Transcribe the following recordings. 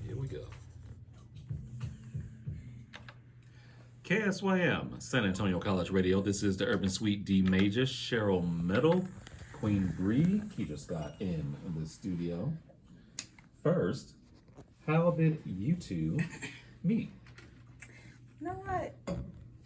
Here we go. KSYM, San Antonio College Radio. This is the Urban Suite D Major. Cheryl Middle, Queen Bree, Keidra Scott in the studio. First, how did you two meet? You know what?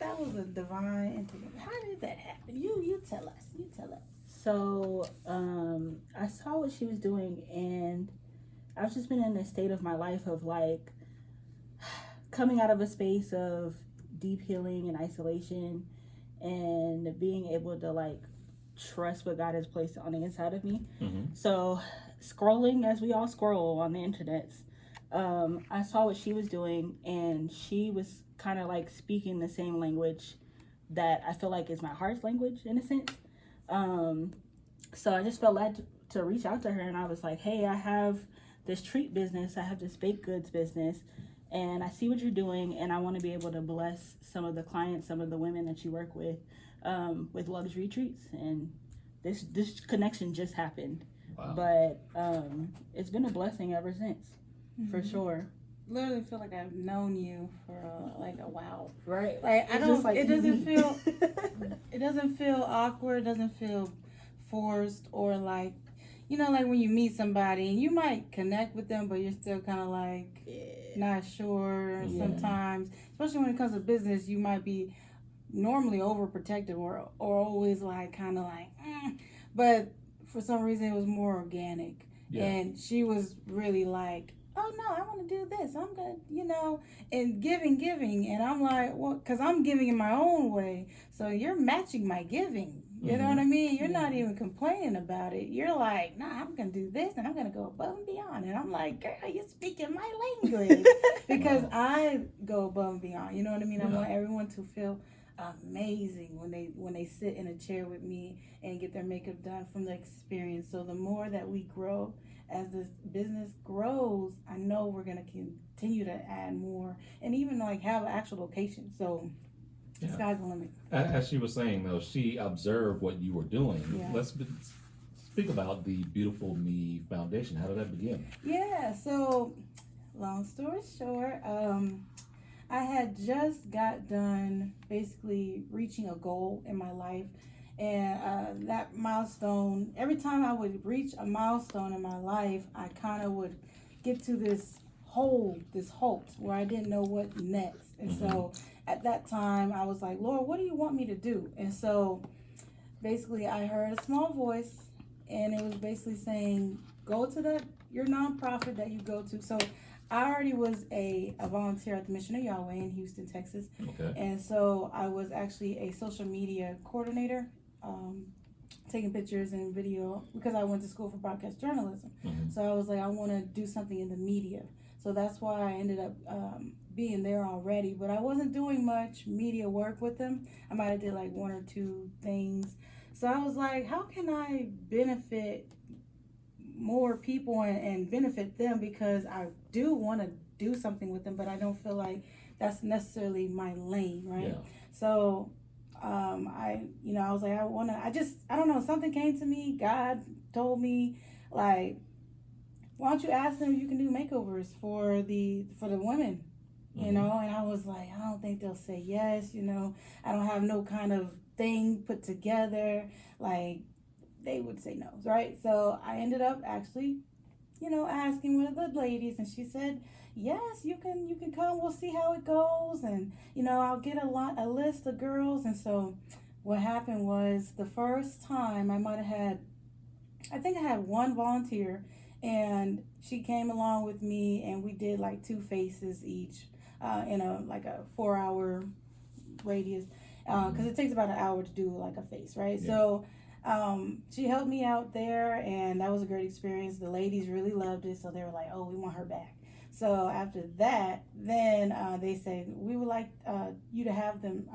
That was a divine interview. How did that happen? You tell us. You tell us. So, I saw what she was doing, and I've just been in a state of my life of like coming out of a space of deep healing and isolation, and being able to like trust what God has placed on the inside of me. Mm-hmm. So, scrolling as we all scroll on the internets, I saw what she was doing, and she was kind of like speaking the same language that I feel like is my heart's language in a sense. So I just felt led to reach out to her, and I was like, hey, I have this treat business, I have this baked goods business, and I see what you're doing, and I want to be able to bless some of the clients, some of the women that you work with luxury treats. And this connection just happened. Wow. But it's been a blessing ever since, for sure. Literally feel like I've known you for like a while. Right. Like I It's don't. just like it doesn't easy. feel. It doesn't feel awkward. It doesn't feel forced or like, like when you meet somebody and you might connect with them, but you're still kind of like not sure. Yeah. Sometimes, especially when it comes to business, you might be normally overprotective or always like kind of like, but for some reason it was more organic. Yeah. And she was really like, oh no, I want to do this. I'm gonna, and giving. And I'm like, well, because I'm giving in my own way. So you're matching my giving. You know what I mean? You're not even complaining about it. You're like, nah, I'm going to do this and I'm going to go above and beyond. And I'm like, girl, you're speaking my language. Because I go above and beyond. You know what I mean? Yeah. I want everyone to feel amazing when they sit in a chair with me and get their makeup done from the experience. So the more that we grow, as this business grows, I know we're going to continue to add more and even like have an actual location. So the sky's the limit. As she was saying, though, she observed what you were doing. Yeah. Let's speak about the Beautiful Me Foundation. How did that begin? Yeah, so long story short, I had just got done basically reaching a goal in my life. And that milestone, every time I would reach a milestone in my life, I kind of would get to this halt where I didn't know what next. And so at that time, I was like, Lord, what do you want me to do? And so basically I heard a small voice, and it was basically saying, go to your nonprofit that you go to. So I already was a volunteer at the Mission of Yahweh in Houston, Texas. Okay. And so I was actually a social media coordinator, taking pictures and video because I went to school for broadcast journalism. So I was like, I want to do something in the media. So that's why I ended up being there already. But I wasn't doing much media work with them. I might have did like one or two things. So I was like, how can I benefit more people and benefit them, because I do want to do something with them, but I don't feel like that's necessarily my lane, right? Yeah. So I was like, I don't know, something came to me. God told me, like, why don't you ask them if you can do makeovers for the women, you know? And I was like, I don't think they'll say yes, I don't have no kind of thing put together, like they would say no, right? So I ended up actually, asking one of the ladies, and she said, yes, you can come, we'll see how it goes, and I'll get a list of girls. And so what happened was, the first time I think I had one volunteer, and she came along with me, and we did like 2 faces each in a 4-hour radius, because it takes about an hour to do like a face, right? Yeah. So she helped me out there, and that was a great experience. The ladies really loved it, so they were like, oh, we want her back. So after that, then they said, we would like you to have them,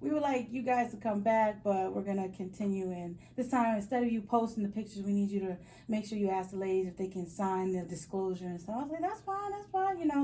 we would like you guys to come back, but we're going to continue. And this time, instead of you posting the pictures, we need you to make sure you ask the ladies if they can sign the disclosure. And so I was like, that's fine.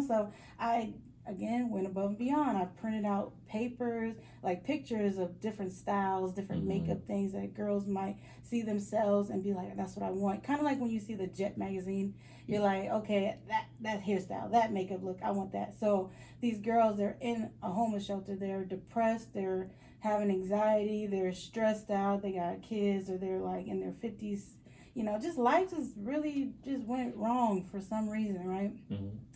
So I again, went above and beyond. I printed out papers, like pictures of different styles, different makeup things that girls might see themselves and be like, that's what I want. Kind of like when you see the Jet magazine, you're like, okay, that hairstyle, that makeup look, I want that. So these girls, they're in a homeless shelter. They're depressed. They're having anxiety. They're stressed out. They got kids, or they're like in their 50s. You know, just life just really just went wrong for some reason, right?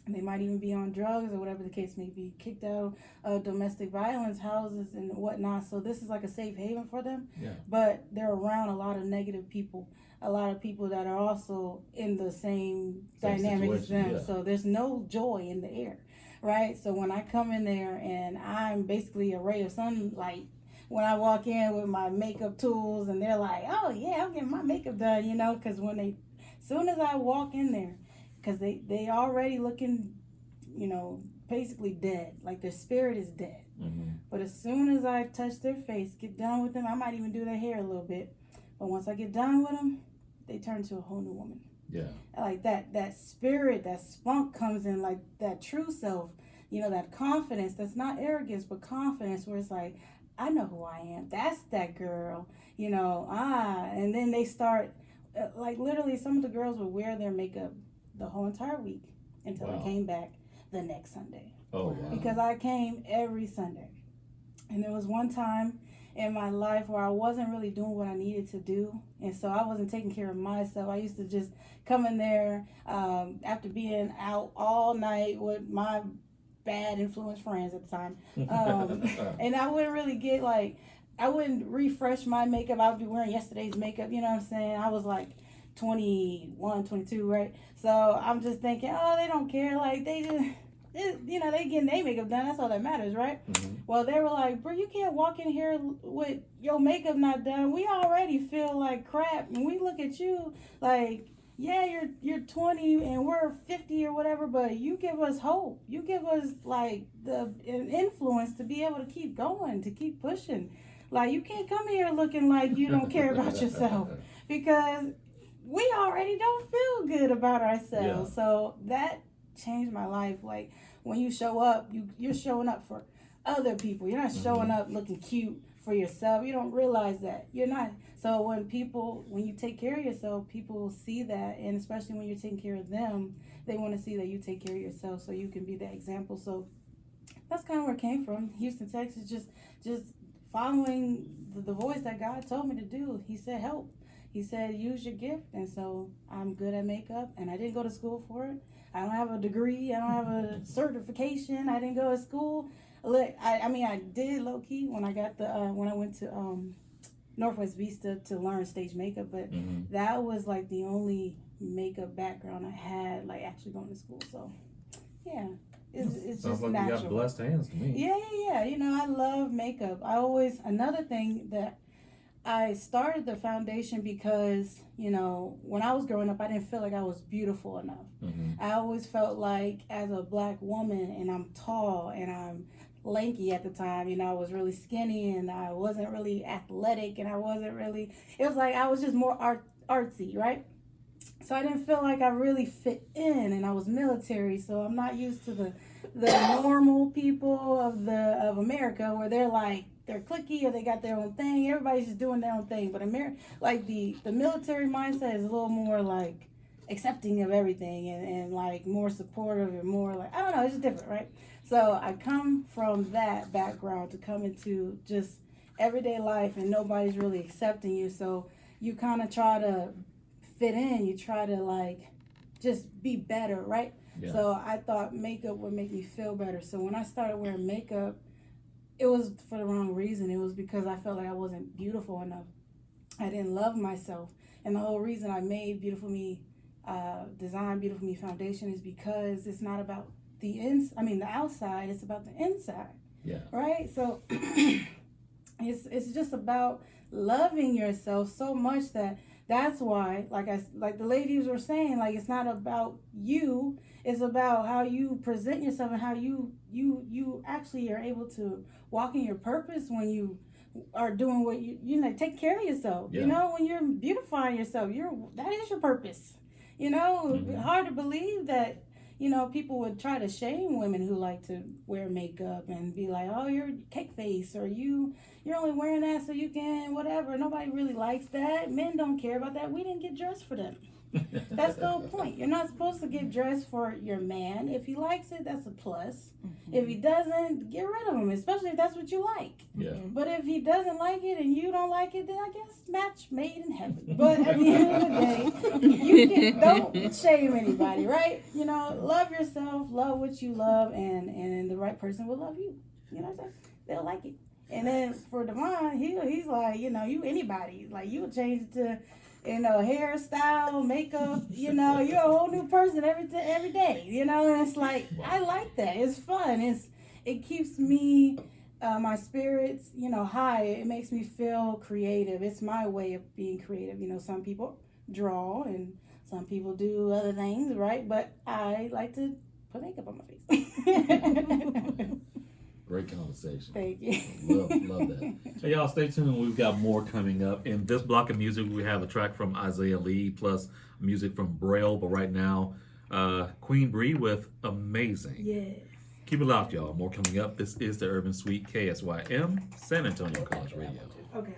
They might even be on drugs or whatever the case may be, kicked out of domestic violence houses and whatnot. So this is like a safe haven for them. Yeah. But they're around a lot of negative people, a lot of people that are also in the same dynamic as them. Yeah. So there's no joy in the air, right? So when I come in there and I'm basically a ray of sunlight, when I walk in with my makeup tools and they're like, oh yeah, I'm getting my makeup done, you know, because soon as I walk in there, because they already looking, you know, basically dead, like their spirit is dead. But as soon as I touch their face, get done with them, I might even do their hair a little bit. But once I get done with them, they turn to a whole new woman. Yeah. Like that spirit, that spunk comes in, like that true self, you know, that confidence. That's not arrogance, but confidence, where it's like, I know who I am. That's that girl, you know. And then they start, like literally, some of the girls would wear their makeup the whole entire week until I came back the next Sunday. Oh, wow. Because I came every Sunday. And there was one time in my life where I wasn't really doing what I needed to do. And so I wasn't taking care of myself. I used to just come in there after being out all night with my bad influence friends at the time. And I wouldn't really get I wouldn't refresh my makeup. I would be wearing yesterday's makeup, you know what I'm saying? I was like 21, 22, right? So I'm just thinking, oh, they don't care. Like, they just, you know, they getting their makeup done. That's all that matters, right? Well, they were like, bro, you can't walk in here with your makeup not done. We already feel like crap. And we look at you like, yeah, you're 20 and we're 50 or whatever, but you give us hope. You give us, like, the influence to be able to keep going, to keep pushing. Like, you can't come here looking like you don't care about yourself, because we already don't feel good about ourselves. Yeah. So that changed my life. Like, when you show up, you're showing up for other people. You're not showing up looking cute for yourself. You don't realize that. You're not. So when you take care of yourself, people will see that. And especially when you're taking care of them, they want to see that you take care of yourself so you can be that example. So that's kind of where it came from. Houston, Texas, just following the voice that God told me to do. He said, help. He said, use your gift. And so I'm good at makeup, and I didn't go to school for it. I don't have a degree. I don't have a certification. I didn't go to school. I mean, I did low key when I got when I went to Northwest Vista to learn stage makeup, but that was like the only makeup background I had, like actually going to school. So yeah, it's Sounds just like natural. you got blessed hands to me. Yeah. You know, I love makeup. Another thing that I started the foundation because, you know, when I was growing up, I didn't feel like I was beautiful enough. I always felt like, as a black woman, and I'm tall and I'm lanky at the time, you know, I was really skinny and I wasn't really athletic, and it was like I was just more artsy, right? So I didn't feel like I really fit in, and I was military, so I'm not used to the normal people of America, where they're cliquey or they got their own thing. Everybody's just doing their own thing. But like the military mindset is a little more like accepting of everything, and like more supportive, and more like, I don't know, it's just different, right? So I come from that background to come into just everyday life, and nobody's really accepting you. So you kind of try to fit in. You try to like just be better, right? Yeah. So I thought makeup would make me feel better. So when I started wearing makeup, it was for the wrong reason. It was because I felt like I wasn't beautiful enough. I didn't love myself. And the whole reason I made Beautiful Me, design Beautiful Me Foundation, is because it's not about the outside, it's about the inside. Yeah. Right? So it's just about loving yourself so much that's why, like the ladies were saying, like, it's not about you, it's about how you present yourself, and how you actually are able to walk in your purpose when you are doing what you know, take care of yourself. Yeah. You know, when you're beautifying yourself, that is your purpose. You know, Hard to believe that, you know, people would try to shame women who like to wear makeup and be like, oh, you're cake face, or you're only wearing that so you can whatever. Nobody really likes that. Men don't care about that. We didn't get dressed for them. That's the whole point. You're not supposed to get dressed for your man. If he likes it, that's a plus. If he doesn't, get rid of him, especially if that's what you like. Yeah. But if he doesn't like it and you don't like it, then I guess match made in heaven. But at the end of the day, don't shame anybody, right? You know, love yourself, love what you love, and the right person will love you. You know what I'm saying? They'll like it. And then for Devon, he's like, you know, you anybody. Like, you would change it to, you know, hairstyle, makeup, you know, you're a whole new person every day, you know, and it's like, I like that. It's fun. It keeps me, my spirits, you know, high. It makes me feel creative. It's my way of being creative. You know, some people draw and some people do other things, right? But I like to put makeup on my face. Great conversation. Thank you. Love that. Hey, y'all, stay tuned. We've got more coming up. In this block of music, we have a track from Isaiah Lee plus music from Braille. But right now, Queen Bree with Amazing. Yes. Keep it locked, y'all. More coming up. This is the Urban Suite KSYM San Antonio College Radio. Okay.